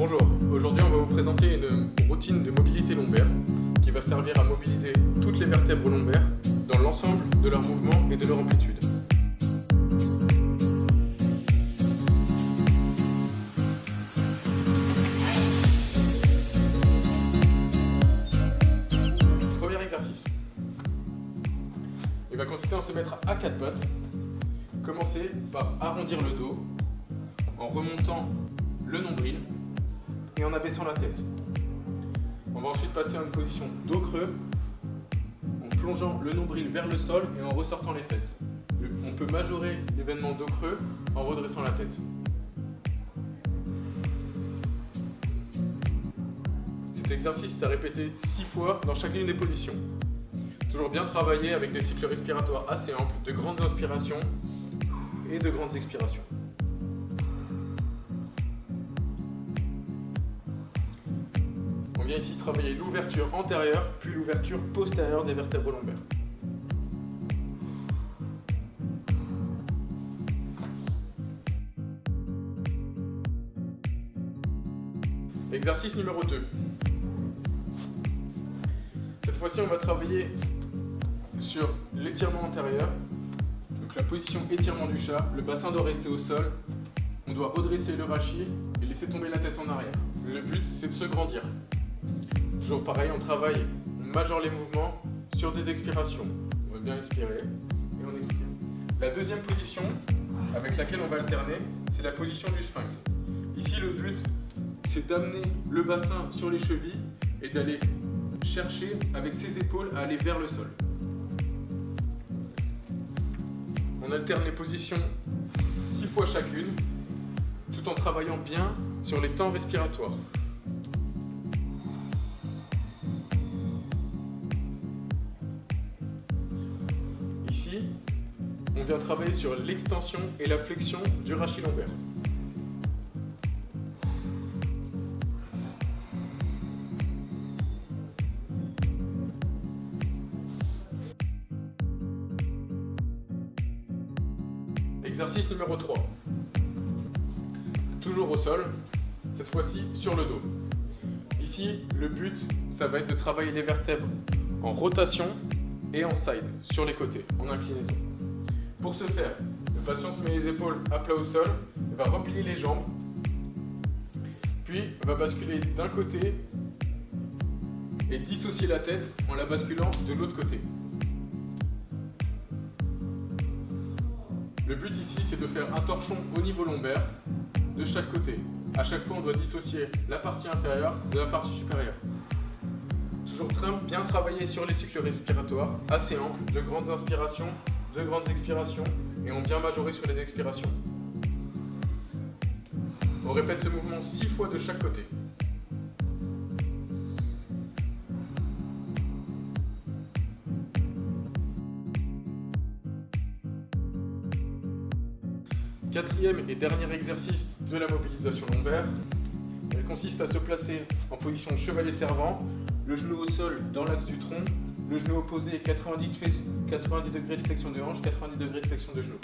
Bonjour, aujourd'hui on va vous présenter une routine de mobilité lombaire qui va servir à mobiliser toutes les vertèbres lombaires dans l'ensemble de leur mouvement et de leur amplitude. Premier exercice. Il va consister en se mettre à quatre pattes. Commencer par arrondir le dos en remontant le nombril et en abaissant la tête. On va ensuite passer à une position dos creux en plongeant le nombril vers le sol et en ressortant les fesses. On peut majorer l'événement dos creux en redressant la tête. Cet exercice est à répéter 6 fois dans chacune des positions. Toujours bien travailler avec des cycles respiratoires assez amples, de grandes inspirations et de grandes expirations. On vient ici travailler l'ouverture antérieure puis l'ouverture postérieure des vertèbres lombaires. Exercice numéro 2. Cette fois-ci, on va travailler sur l'étirement antérieur. Donc la position étirement du chat, le bassin doit rester au sol. On doit redresser le rachis et laisser tomber la tête en arrière. Le but, c'est de se grandir. Toujours pareil, on travaille, on majore les mouvements sur des expirations. On va bien expirer et on expire. La deuxième position avec laquelle on va alterner, c'est la position du sphinx. Ici, le but, c'est d'amener le bassin sur les chevilles et d'aller chercher avec ses épaules à aller vers le sol. On alterne les positions 6 fois chacune, tout en travaillant bien sur les temps respiratoires. Ici, on vient travailler sur l'extension et la flexion du rachis lombaire. Exercice numéro 3. Toujours au sol, cette fois-ci sur le dos. Ici, le but, ça va être de travailler les vertèbres en rotation et en side, sur les côtés, en inclinaison. Pour ce faire, le patient se met les épaules à plat au sol, va replier les jambes, puis va basculer d'un côté et dissocier la tête en la basculant de l'autre côté. Le but ici, c'est de faire un torchon au niveau lombaire de chaque côté. À chaque fois, on doit dissocier la partie inférieure de la partie supérieure. Toujours bien travailler sur les cycles respiratoires, assez amples, de grandes inspirations, de grandes expirations, et on vient majorer sur les expirations. On répète ce mouvement 6 fois de chaque côté. Quatrième et dernier exercice de la mobilisation lombaire. Elle consiste à se placer en position chevalier servant, le genou au sol dans l'axe du tronc, le genou opposé 90 degrés de flexion de hanche, 90 degrés de flexion de genou.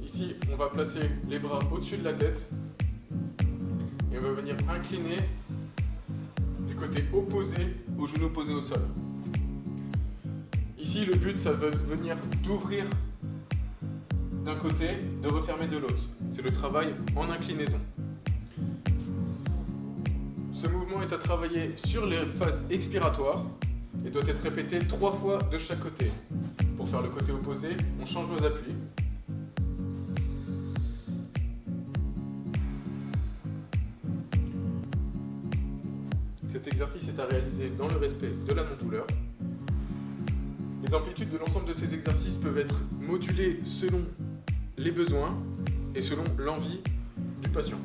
Ici, on va placer les bras au-dessus de la tête et on va venir incliner du côté opposé au genou posé au sol. Ici, le but, ça va venir d'ouvrir d'un côté, de refermer de l'autre. C'est le travail en inclinaison. Ce mouvement est à travailler sur les phases expiratoires et doit être répété 3 fois de chaque côté. Pour faire le côté opposé, on change nos appuis. Cet exercice est à réaliser dans le respect de la non-douleur. Les amplitudes de l'ensemble de ces exercices peuvent être modulées selon les besoins et selon l'envie du patient.